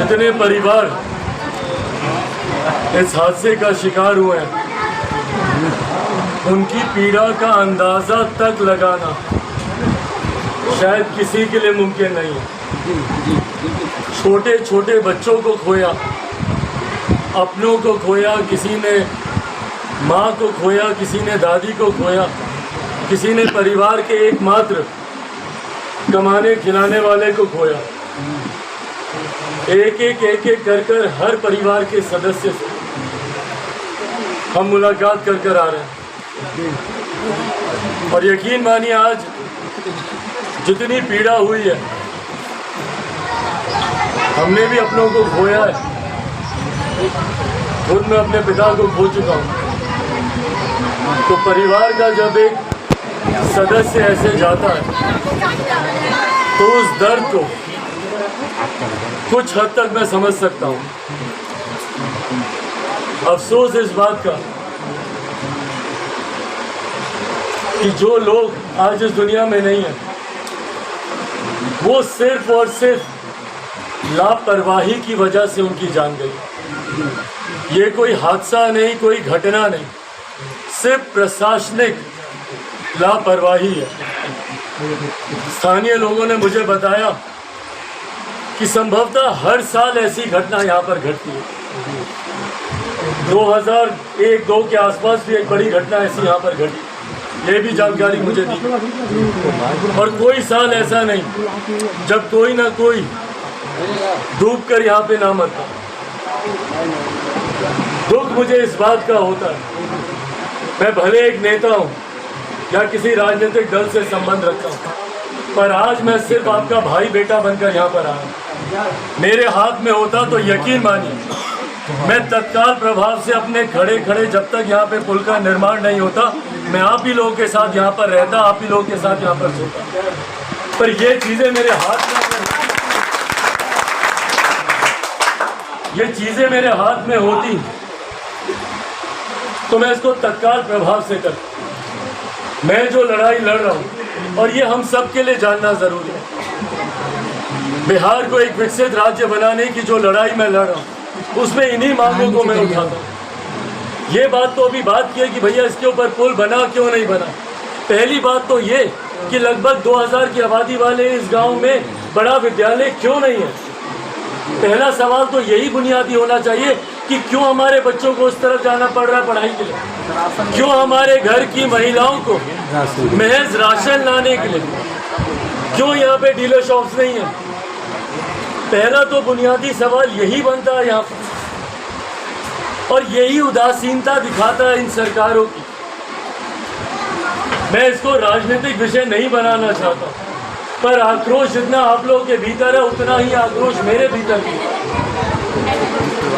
जितने परिवार इस हादसे का शिकार हुए हैं, उनकी पीड़ा का अंदाज़ा तक लगाना शायद किसी के लिए मुमकिन नहीं है। छोटे छोटे बच्चों को खोया, अपनों को खोया, किसी ने माँ को खोया, किसी ने दादी को खोया, किसी ने परिवार के एकमात्र कमाने खिलाने वाले को खोया। एक एक कर कर हर परिवार के सदस्य से हम मुलाकात कर आ रहे हैं। और यकीन मानिए, आज जितनी पीड़ा हुई है, हमने भी अपनों को खोया है। खुद मैं अपने पिता को खो चुका हूँ। तो परिवार का जब एक सदस्य ऐसे जाता है तो उस दर्द को कुछ हद तक मैं समझ सकता हूँ। अफसोस इस बात का कि जो लोग आज इस दुनिया में नहीं है, वो सिर्फ और सिर्फ लापरवाही की वजह से उनकी जान गई। ये कोई हादसा नहीं, कोई घटना नहीं, सिर्फ प्रशासनिक लापरवाही है। स्थानीय लोगों ने मुझे बताया कि संभवतः हर साल ऐसी घटना यहाँ पर घटती है। 2001-2 के आसपास भी एक बड़ी घटना ऐसी यहाँ पर घटी, ये भी जानकारी मुझे दी। और कोई साल ऐसा नहीं जब कोई ना कोई डूब कर यहाँ पे ना मरता। दुख मुझे इस बात का होता है, मैं भले एक नेता हूँ या किसी राजनीतिक दल से संबंध रखता हूँ, पर आज मैं सिर्फ आपका भाई बेटा बनकर यहाँ पर आया। मेरे हाथ में होता तो यकीन मानिए मैं तत्काल प्रभाव से अपने खड़े खड़े, जब तक यहाँ पे पुल का निर्माण नहीं होता, मैं आप ही लोगों के साथ यहाँ पर रहता, आप ही लोगों के साथ यहाँ पर सोता। पर ये चीज़ें मेरे हाथ में होती तो मैं इसको तत्काल प्रभाव से करता। मैं जो लड़ाई लड़ रहा हूँ, और ये हम सब के लिए जानना ज़रूरी है, बिहार को एक विकसित राज्य बनाने की जो लड़ाई मैं लड़ रहा हूँ, उसमें इन्हीं मांगों को मैं उठाता हूँ। ये बात तो अभी बात की है कि भैया इसके ऊपर पुल बना क्यों नहीं बना। पहली बात तो ये कि लगभग 2000 की आबादी वाले इस गांव में बड़ा विद्यालय क्यों नहीं है। पहला सवाल तो यही बुनियादी होना चाहिए कि क्यों हमारे बच्चों को उस तरफ जाना पड़ रहा है पढ़ाई के लिए, क्यों हमारे घर की महिलाओं को महज राशन लाने के लिए, क्यों यहाँ पे डीलर शॉप्स नहीं है। पहला तो बुनियादी सवाल यही बनता है यहाँ पर, और यही उदासीनता दिखाता है इन सरकारों की। मैं इसको राजनीतिक विषय नहीं बनाना चाहता, पर आक्रोश जितना आप लोगों के भीतर है, उतना ही आक्रोश मेरे भीतर भी है।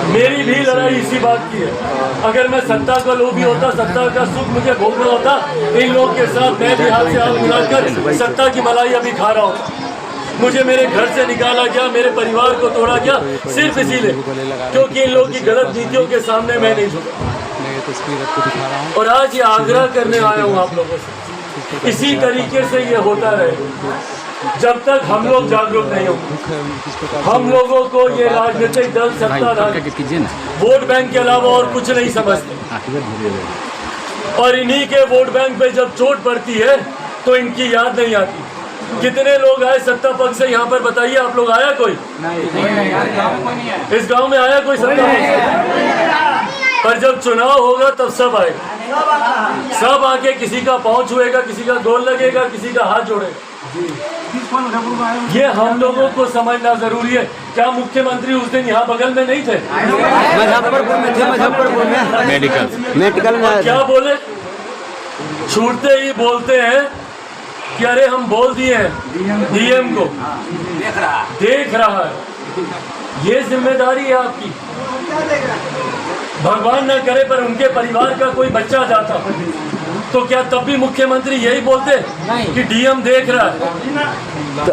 मेरी भी लड़ाई इसी बात की है। अगर मैं सत्ता का लोभी होता, सत्ता का सुख मुझे भोगना होता, इन लोगों के साथ मैं भी हाथ से हाथ मिलाकर सत्ता की मलाई अभी खा रहा हूँ। मुझे मेरे घर से निकाला गया, मेरे परिवार को तोड़ा गया, सिर्फ इसीलिए क्योंकि इन लोगों की गलत नीतियों के सामने मैं नहीं झुका। और आज ये आग्रह करने आया हूँ आप लोगों से, इसी तरीके से ये होता रहे जब तक हम लोग जागरूक नहीं होंगे। हम लोगों को ये राजनीतिक दल सत्ताधारी वोट बैंक के अलावा और कुछ नहीं समझते, और इन्हीं के वोट बैंक पे जब चोट पड़ती है तो इनकी याद नहीं आती। कितने लोग आए सत्ता पक्ष से यहाँ पर, बताइए आप लोग, आया कोई? इस गांव में आया कोई सत्ता पक्ष? पर जब चुनाव होगा तब सब आएगा, सब आके किसी का पाँव छुएगा, किसी का गोल लगेगा, किसी का हाथ जोड़ेगा। ये हम लोगों को समझना जरूरी है। क्या मुख्यमंत्री उस दिन यहाँ बगल में नहीं थे? मुजफ्फरपुर में थे, मुजफ्फरपुर में मेडिकल में। क्या बोले? छूटते ही बोलते हैं कि अरे हम बोल दिए हैं डीएम को, देख रहा है। ये जिम्मेदारी है आपकी। भगवान न करे पर उनके परिवार का कोई बच्चा जाता तो क्या तब भी मुख्यमंत्री यही बोलते कि डीएम देख रहा है?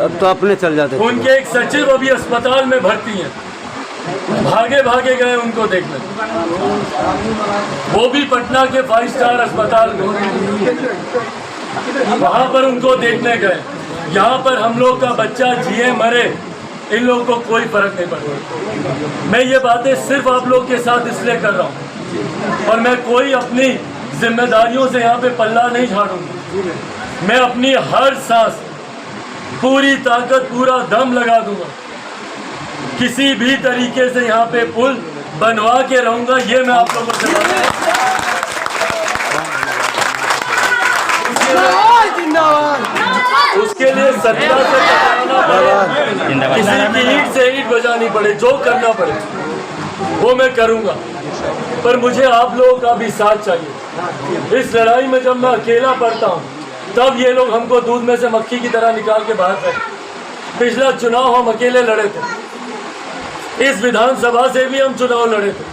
तो अपने चल जाते। उनके एक सचिव अभी अस्पताल में भर्ती हैं, भागे भागे गए उनको देखने, वो भी पटना के 5 स्टार अस्पताल में, वहाँ पर उनको देखने गए। यहाँ पर हम लोग का बच्चा जिए मरे इन लोगों को कोई फर्क नहीं पड़ता। मैं ये बातें सिर्फ आप लोग के साथ इसलिए कर रहा हूँ और मैं कोई अपनी जिम्मेदारियों से यहाँ पे पल्ला नहीं झाड़ूंगा। मैं अपनी हर सांस पूरी ताकत पूरा दम लगा दूंगा, किसी भी तरीके से यहाँ पे पुल बनवा के रहूंगा, ये मैं आप लोगों से बात उसके लिए सत्ता से टकराना पड़े, किसी की ईंट से ईंट बजानी पड़े, जो करना पड़े वो मैं करूंगा, पर मुझे आप लोगों का भी साथ चाहिए। इस लड़ाई में जब मैं अकेला पड़ता हूँ तब ये लोग हमको दूध में से मक्खी की तरह निकाल के बाहर फेंकते। पिछला चुनाव हम अकेले लड़े थे, इस विधानसभा से भी हम चुनाव लड़े थे,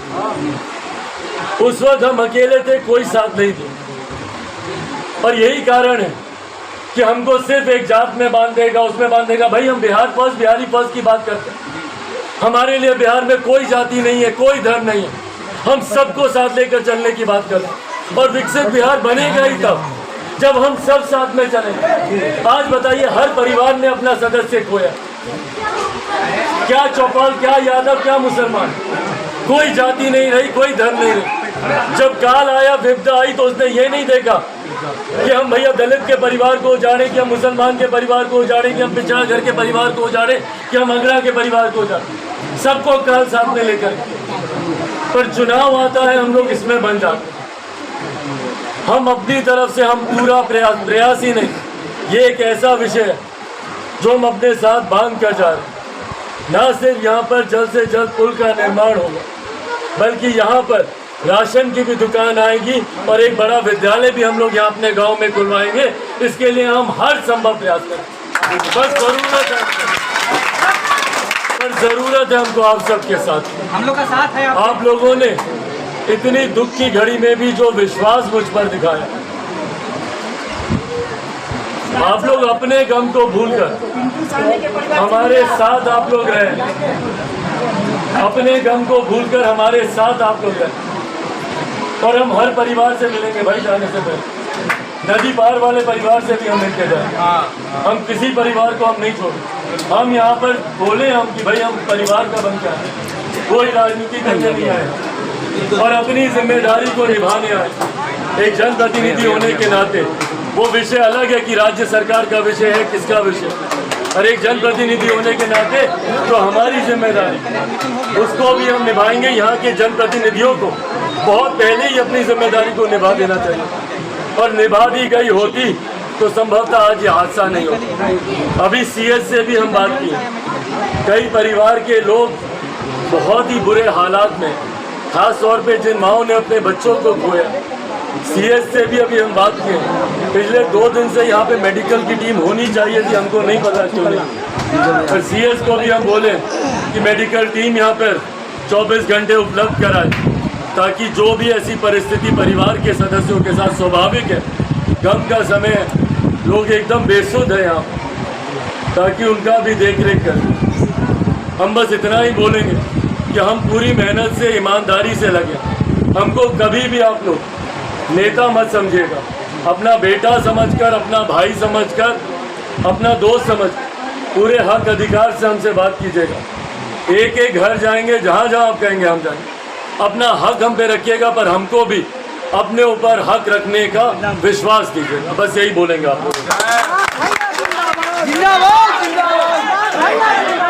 उस वक्त हम अकेले थे, कोई साथ नहीं थे। और यही कारण है कि हमको सिर्फ एक जात में बांध देगा, उसमें बांध देगा। भाई हम बिहार फर्स्ट, बिहारी फर्स्ट की बात करते हैं। हमारे लिए बिहार में कोई जाति नहीं है, कोई धर्म नहीं है, हम सबको साथ लेकर चलने की बात करते हैं। और विकसित बिहार बनेगा ही तब जब हम सब साथ में चलेंगे। आज बताइए, हर परिवार ने अपना सदस्य खोया, क्या चौपाल, क्या यादव, क्या मुसलमान, कोई जाति नहीं रही, कोई धर्म नहीं रही। जब काल आया, विपदा आई, तो उसने ये नहीं देखा कि हम भैया दलित के परिवार को उजाड़े, कि हम मुसलमान के परिवार को उजाड़े, कि हम पिछड़ा घर के परिवार को उजाड़े, कि हम अंगड़ा के परिवार को उजाड़े। सबको काल साथ में लेकर, पर चुनाव आता है, हम लोग इसमें बन जाते हैं। हम अपनी तरफ से हम पूरा प्रयास ही नहीं, ये एक ऐसा विषय है जो हम अपने साथ बांध कर जा रहे हैं। न सिर्फ यहाँ पर जल्द से जल्द पुल का निर्माण होगा, बल्कि यहाँ पर राशन की भी दुकान आएगी और एक बड़ा विद्यालय भी हम लोग यहाँ अपने गांव में खुलवाएंगे। इसके लिए हम हर संभव प्रयास करें। बस जरूरत है हमको आप सबके साथ। हम लोग का साथ है। आप लोगों ने इतनी दुख की घड़ी में भी जो विश्वास मुझ पर दिखाया, आप लोग अपने गम को भूलकर हमारे साथ आप लोग रहे, अपने गम को भूलकर हमारे साथ आप लोग रहे। और हम हर परिवार से मिलेंगे भाई, जाने से पहले नदी पार वाले परिवार से भी हम मिलते जाए। हम किसी परिवार को हम नहीं छोड़े। हम यहाँ पर बोले हम कि भाई हम परिवार का बन के आए, कोई राजनीति करने नहीं आए और अपनी जिम्मेदारी को निभाने आए। एक जनप्रतिनिधि होने के नाते वो विषय अलग है कि राज्य सरकार का विषय है, किसका विषय, और एक जनप्रतिनिधि होने के नाते तो हमारी जिम्मेदारी उसको भी हम निभाएंगे। यहाँ के जनप्रतिनिधियों को बहुत पहले ही अपनी जिम्मेदारी को निभा देना चाहिए, और निभा दी गई होती तो संभवतः आज ये हादसा नहीं होता। अभी सीएस से भी हम बात की, कई परिवार के लोग बहुत ही बुरे हालात में, खास तौर पे जिन माओं ने अपने बच्चों को खोया, सीएस से भी अभी हम बात किए। पिछले 2 दिन से यहाँ पे मेडिकल की टीम होनी चाहिए थी, हमको नहीं पता क्यों नहीं। और सीएस को भी हम बोले कि मेडिकल टीम यहाँ पर 24 घंटे उपलब्ध कराए, ताकि जो भी ऐसी परिस्थिति परिवार के सदस्यों के साथ स्वाभाविक है, गम का समय है, लोग एकदम बेसुध है यहाँ, ताकि उनका भी देख रेख करें। हम बस इतना ही बोलेंगे कि हम पूरी मेहनत से, ईमानदारी से लगे। हमको कभी भी आप लोग नेता मत समझिएगा, अपना बेटा समझकर, अपना भाई समझकर, अपना दोस्त समझ, पूरे हक अधिकार से हमसे बात कीजिएगा। एक एक घर जाएंगे, जहाँ जहाँ आप कहेंगे हम जाएंगे। अपना हक हम पे रखिएगा, पर हमको भी अपने ऊपर हक रखने का विश्वास दीजिएगा। बस यही बोलेंगे आप लोग। जिंदाबाद जिंदाबाद।